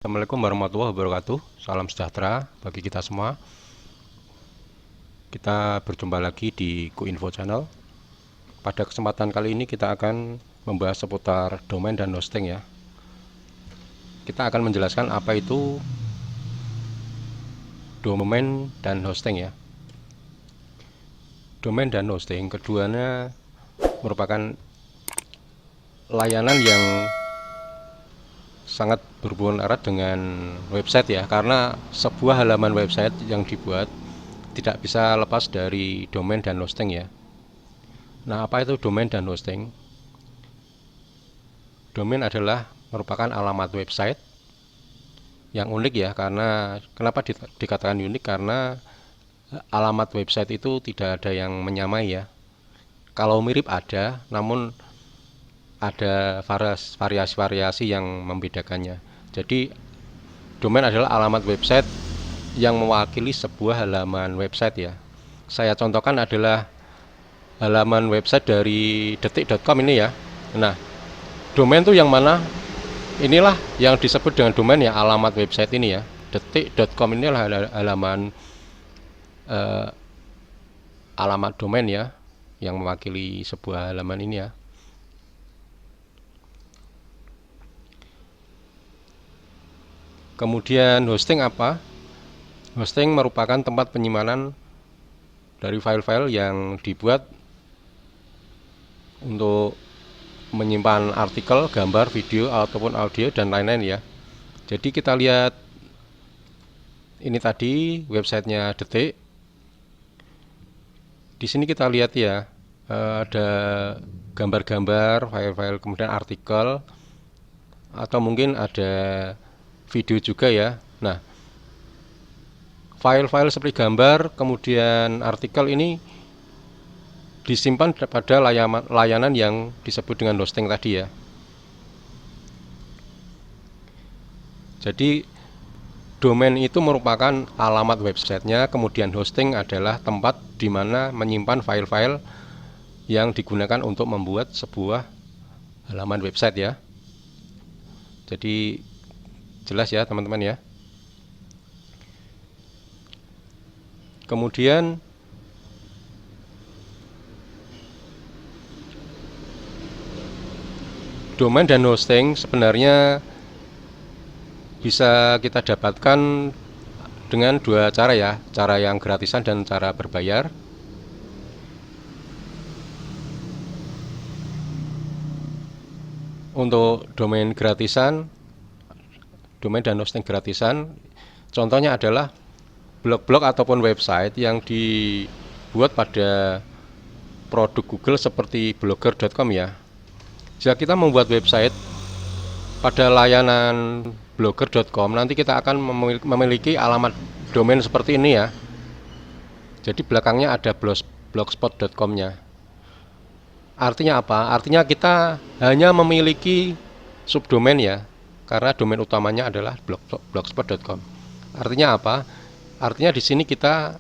Assalamualaikum warahmatullahi wabarakatuh. Salam sejahtera bagi kita semua. Kita berjumpa lagi di Kuinfo Channel. Pada kesempatan kali ini kita akan membahas seputar domain dan hosting ya. Kita akan menjelaskan apa itu domain dan hosting ya. Domain dan hosting keduanya merupakan layanan yang sangat berhubungan erat dengan website ya, karena sebuah halaman website yang dibuat tidak bisa lepas dari domain dan hosting ya. Nah, apa itu domain dan hosting? Domain adalah merupakan alamat website yang unik ya, karena kenapa dikatakan unik? Karena alamat website itu tidak ada yang menyamai ya. Kalau mirip ada, namun ada variasi-variasi yang membedakannya. Jadi domain adalah alamat website yang mewakili sebuah halaman website ya. Saya contohkan adalah halaman website dari detik.com ini ya. Nah, domain itu yang mana? Inilah yang disebut dengan domain ya, alamat website ini ya. Detik.com inilah halaman alamat domain ya, yang mewakili sebuah halaman ini ya. Kemudian hosting apa? Hosting merupakan tempat penyimpanan dari file-file yang dibuat untuk menyimpan artikel, gambar, video, ataupun audio dan lain-lain ya. Jadi kita lihat ini tadi websitenya Detik. Di sini kita lihat ya, ada gambar-gambar, file-file, kemudian artikel, atau mungkin ada video juga ya. Nah, file-file seperti gambar, kemudian artikel ini disimpan pada layanan yang disebut dengan hosting tadi ya. Jadi domain itu merupakan alamat websitenya, kemudian hosting adalah tempat di mana menyimpan file-file yang digunakan untuk membuat sebuah halaman website ya. Jadi jelas ya teman-teman ya. Kemudian domain dan hosting sebenarnya bisa kita dapatkan dengan dua cara ya, cara yang gratisan dan cara berbayar. Untuk domain gratisan, domain dan hosting gratisan, contohnya adalah blog-blog ataupun website yang dibuat pada produk Google seperti blogger.com ya. Jika kita membuat website pada layanan blogger.com, nanti kita akan memiliki alamat domain seperti ini ya. Jadi belakangnya ada blogspot.com-nya. Artinya apa? Artinya kita hanya memiliki subdomain ya, karena domain utamanya adalah blogspot.com. Artinya apa? Artinya di sini kita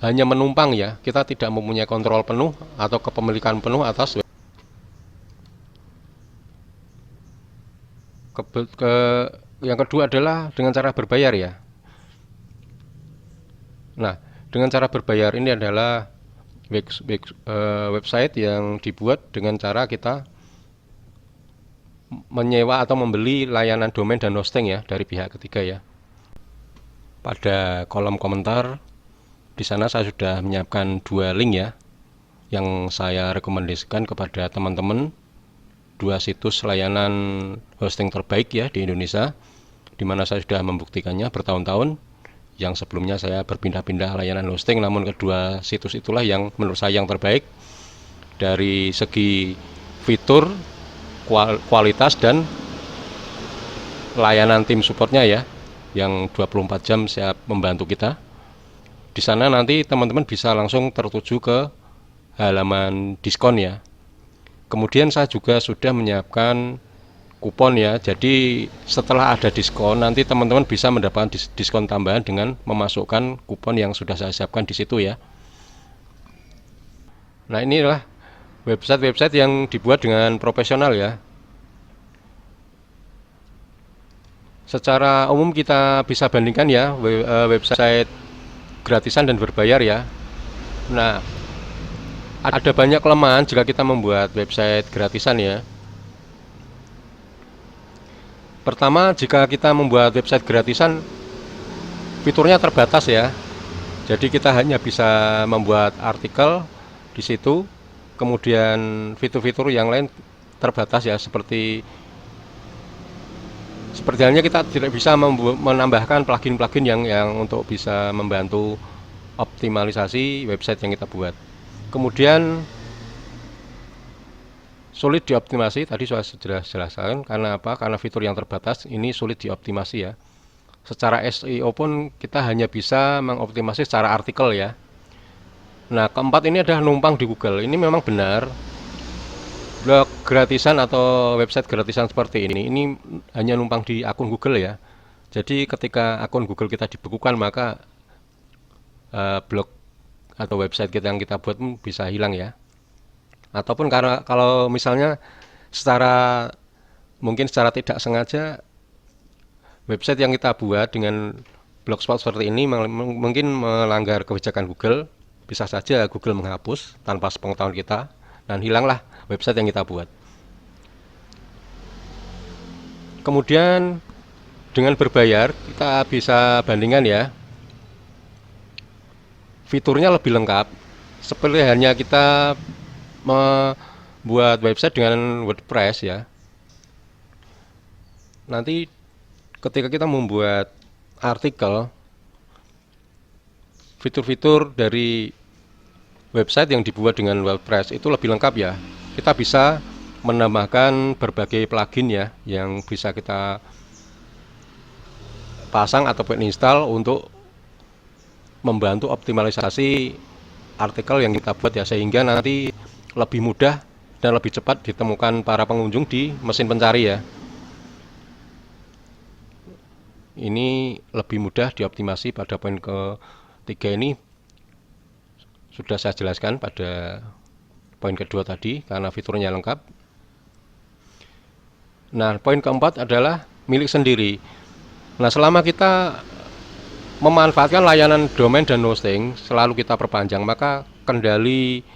hanya menumpang ya, kita tidak mempunyai kontrol penuh atau kepemilikan penuh atas yang kedua adalah dengan cara berbayar ya. Nah, dengan cara berbayar ini adalah website yang dibuat dengan cara kita menyewa atau membeli layanan domain dan hosting ya dari pihak ketiga ya. Pada kolom komentar di sana saya sudah menyiapkan dua link ya, yang saya rekomendasikan kepada teman-teman, dua situs layanan hosting terbaik ya di Indonesia, di mana saya sudah membuktikannya bertahun-tahun. Yang sebelumnya saya berpindah-pindah layanan hosting, namun kedua situs itulah yang menurut saya yang terbaik dari segi fitur, kualitas, dan layanan tim supportnya ya, yang 24 jam siap membantu kita. Di sana nanti teman-teman bisa langsung tertuju ke halaman diskon ya. Kemudian saya juga sudah menyiapkan kupon ya. Jadi setelah ada diskon, nanti teman-teman bisa mendapatkan diskon tambahan dengan memasukkan kupon yang sudah saya siapkan di situ ya. Nah, inilah website-website yang dibuat dengan profesional ya. Secara umum kita bisa bandingkan ya website gratisan dan berbayar ya. Nah, ada banyak kelemahan jika kita membuat website gratisan ya. Pertama, jika kita membuat website gratisan, fiturnya terbatas ya. Jadi kita hanya bisa membuat artikel di situ, kemudian fitur-fitur yang lain terbatas ya, seperti halnya kita tidak bisa menambahkan plugin-plugin yang untuk bisa membantu optimalisasi website yang kita buat. Kemudian sulit dioptimasi, tadi sudah jelaskan. Karena apa? Karena fitur yang terbatas ini sulit dioptimasi ya. Secara SEO pun kita hanya bisa mengoptimasi secara artikel ya. Nah, keempat ini adalah numpang di Google. Ini memang benar. Blog gratisan atau website gratisan seperti ini hanya numpang di akun Google ya. Jadi ketika akun Google kita dibekukan, maka blog atau website kita yang kita buat bisa hilang ya. Ataupun karena kalau misalnya mungkin secara tidak sengaja website yang kita buat dengan blogspot seperti ini mungkin melanggar kebijakan Google, bisa saja Google menghapus tanpa sepengetahuan kita dan hilanglah website yang kita buat. Kemudian dengan berbayar kita bisa bandingkan ya, fiturnya lebih lengkap. Seperti hanya kita membuat website dengan WordPress ya. Nanti ketika kita membuat artikel, fitur-fitur dari website yang dibuat dengan WordPress itu lebih lengkap ya. Kita bisa menambahkan berbagai plugin ya yang bisa kita pasang ataupun install untuk membantu optimalisasi artikel yang kita buat ya, sehingga nanti lebih mudah dan lebih cepat ditemukan para pengunjung di mesin pencari ya. Ini lebih mudah dioptimasi pada poin ketiga ini sudah saya jelaskan pada poin kedua tadi karena fiturnya lengkap. Nah, poin keempat adalah milik sendiri. Nah, selama kita memanfaatkan layanan domain dan hosting selalu kita perpanjang, maka kendali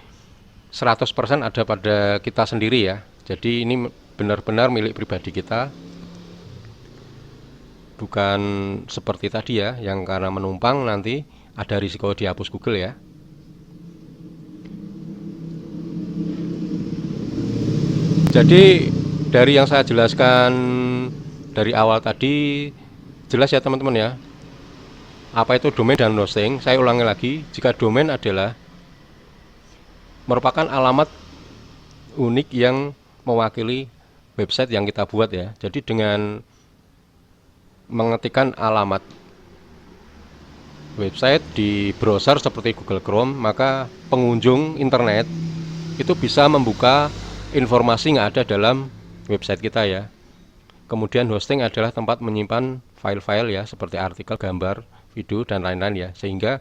100% ada pada kita sendiri ya. Jadi ini benar-benar milik pribadi kita, bukan seperti tadi ya, yang karena menumpang nanti ada risiko dihapus Google ya. Jadi dari yang saya jelaskan dari awal tadi jelas ya teman-teman ya, apa itu domain dan hosting. Saya ulangi lagi, jika domain adalah merupakan alamat unik yang mewakili website yang kita buat ya. Jadi dengan mengetikkan alamat website di browser seperti Google Chrome, maka pengunjung internet itu bisa membuka informasi yang ada dalam website kita ya. Kemudian hosting adalah tempat menyimpan file-file ya, seperti artikel, gambar, video, dan lain-lain ya, sehingga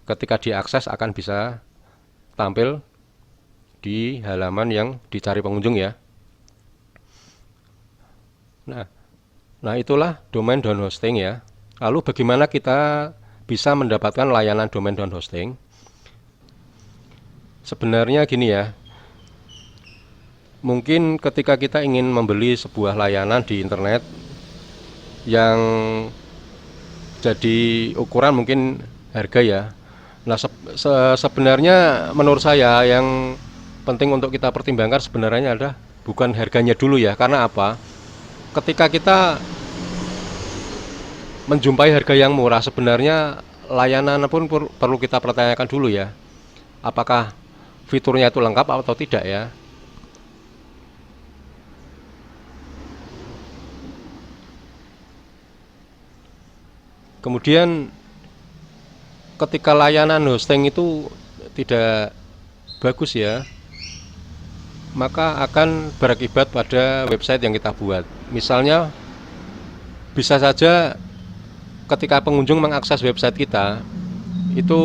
ketika diakses akan bisa tampil di halaman yang dicari pengunjung ya. Nah itulah domain dan hosting ya. Lalu bagaimana kita bisa mendapatkan layanan domain dan hosting? Sebenarnya gini ya, mungkin ketika kita ingin membeli sebuah layanan di internet yang jadi ukuran mungkin harga ya. Nah sebenarnya menurut saya yang penting untuk kita pertimbangkan sebenarnya adalah bukan harganya dulu ya. Karena apa? Ketika kita menjumpai harga yang murah, sebenarnya layanan pun perlu kita pertanyakan dulu ya, apakah fiturnya itu lengkap atau tidak ya. Kemudian ketika layanan hosting itu tidak bagus ya, maka akan berakibat pada website yang kita buat. Misalnya bisa saja ketika pengunjung mengakses website kita itu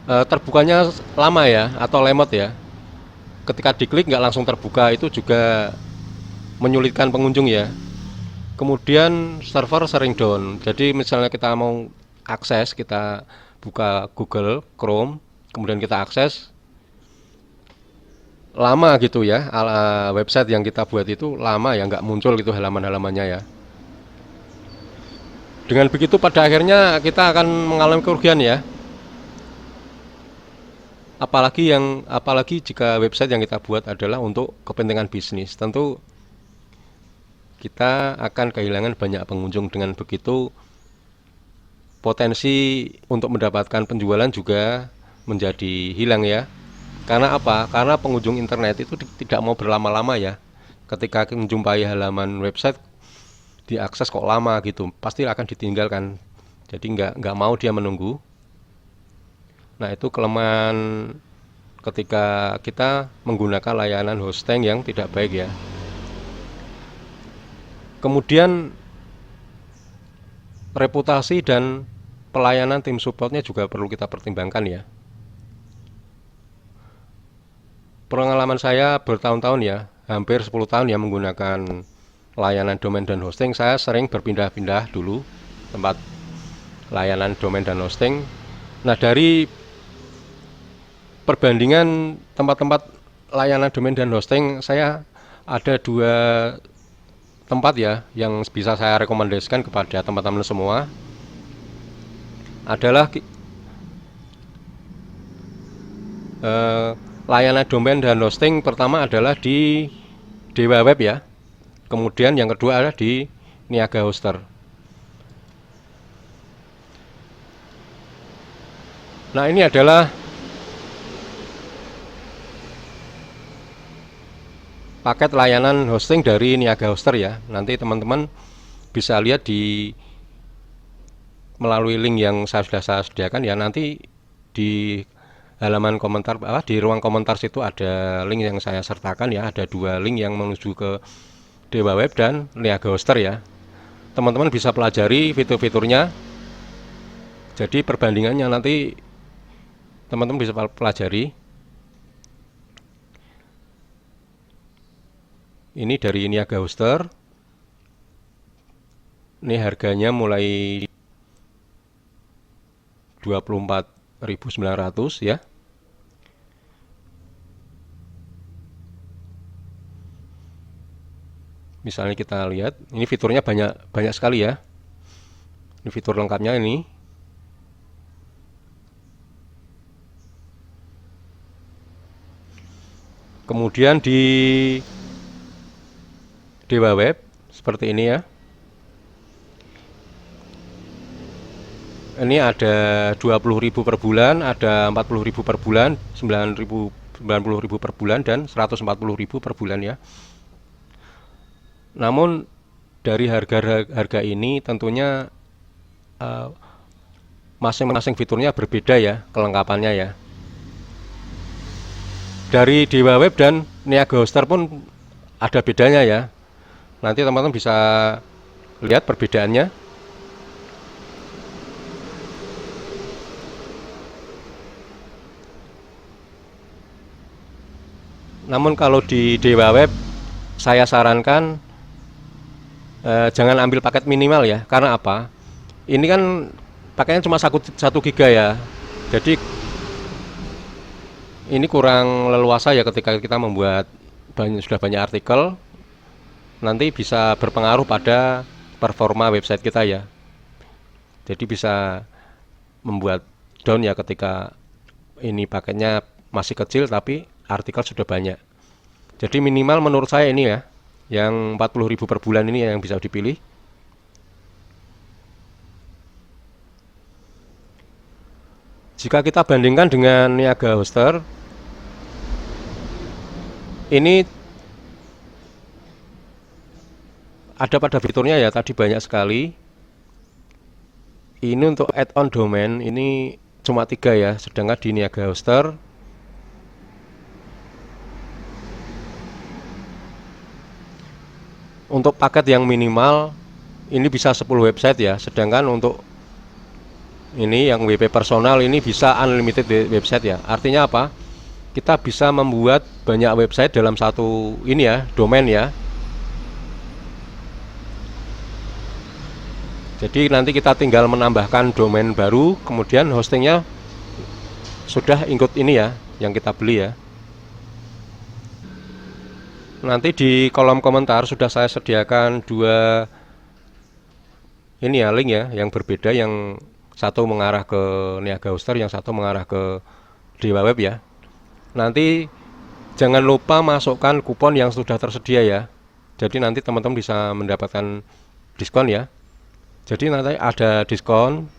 terbukanya lama ya, atau lemot ya. Ketika diklik nggak langsung terbuka, itu juga menyulitkan pengunjung ya. Kemudian server sering down. Jadi misalnya kita mau akses, kita buka Google Chrome, kemudian kita akses, lama gitu ya. Website yang kita buat itu lama ya, nggak muncul gitu halaman-halamannya ya. Dengan begitu pada akhirnya kita akan mengalami kerugian ya. Apalagi jika website yang kita buat adalah untuk kepentingan bisnis, tentu kita akan kehilangan banyak pengunjung. Dengan begitu potensi untuk mendapatkan penjualan juga menjadi hilang ya. Karena apa? Karena pengunjung internet itu tidak mau berlama-lama ya. Ketika menjumpai halaman website diakses kok lama gitu, pasti akan ditinggalkan. Jadi nggak mau dia menunggu. Nah, itu kelemahan ketika kita menggunakan layanan hosting yang tidak baik ya. Kemudian reputasi dan pelayanan tim supportnya juga perlu kita pertimbangkan ya. Pengalaman saya bertahun-tahun ya, hampir 10 tahun ya menggunakan layanan domain dan hosting. Saya sering berpindah-pindah dulu tempat layanan domain dan hosting. Nah, dari perbandingan tempat-tempat layanan domain dan hosting, saya ada 2 tempat ya yang bisa saya rekomendasikan kepada teman-teman semua. Adalah layanan domain dan hosting pertama adalah di Dewa Web ya. Kemudian yang kedua adalah di Niaga Hoster. Nah, ini adalah paket layanan hosting dari Niaga Hoster ya. Nanti teman-teman bisa lihat melalui link yang sudah saya sediakan ya. Nanti di halaman komentar, di ruang komentar situ ada link yang saya sertakan ya. Ada 2 link yang menuju ke Dewa Web dan Niaga Hoster ya. Teman-teman bisa pelajari fitur-fiturnya. Jadi perbandingannya nanti teman-teman bisa pelajari. Ini dari Niaga Hoster. Ini harganya mulai 24.900 ya. Misalnya kita lihat, ini fiturnya banyak sekali ya. Ini fitur lengkapnya ini. Kemudian di Dewa Web seperti ini ya. Ini ada 20.000 per bulan, ada 40.000 per bulan, 90.000 per bulan, dan 140.000 per bulan ya. Namun dari harga ini tentunya masing-masing fiturnya berbeda ya, kelengkapannya ya. Dari Dewa Web dan Niaga Hoster pun ada bedanya ya. Nanti teman-teman bisa lihat perbedaannya. Namun kalau di Dewa Web saya sarankan jangan ambil paket minimal ya. Karena apa? Ini kan paketnya cuma 1 giga ya. Jadi ini kurang leluasa ya ketika kita membuat sudah banyak artikel. Nanti bisa berpengaruh pada performa website kita ya. Jadi bisa membuat down ya ketika ini paketnya masih kecil tapi artikel sudah banyak. Jadi minimal menurut saya ini ya, yang 40.000 per bulan ini yang bisa dipilih. Jika kita bandingkan dengan Niaga Hoster, ini ada pada fiturnya ya, tadi banyak sekali. Ini untuk add-on domain ini cuma 3 ya, sedangkan di Niaga Hoster untuk paket yang minimal ini bisa 10 website ya, sedangkan untuk ini yang WP personal ini bisa unlimited website ya. Artinya apa? Kita bisa membuat banyak website dalam satu ini ya, domain ya. Jadi nanti kita tinggal menambahkan domain baru, kemudian hostingnya sudah ikut ini ya, yang kita beli ya. Nanti di kolom komentar sudah saya sediakan dua ini ya, link ya, yang berbeda, yang satu mengarah ke Niaga Hoster, yang satu mengarah ke Dewa Web ya. Nanti jangan lupa masukkan kupon yang sudah tersedia ya. Jadi nanti teman-teman bisa mendapatkan diskon ya. Jadi nanti ada diskon.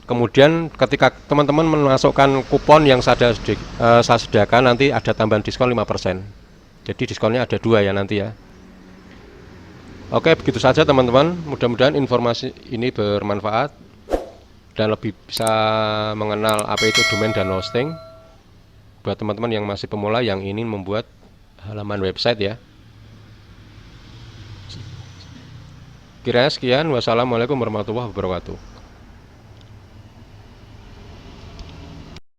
Kemudian ketika teman-teman memasukkan kupon yang saya sediakan, nanti ada tambahan diskon 5%. Jadi diskonnya ada dua ya nanti ya. Oke, begitu saja teman-teman. Mudah-mudahan informasi ini bermanfaat dan lebih bisa mengenal apa itu domain dan hosting buat teman-teman yang masih pemula yang ingin membuat halaman website ya. Kiranya sekian. Wassalamualaikum warahmatullahi wabarakatuh.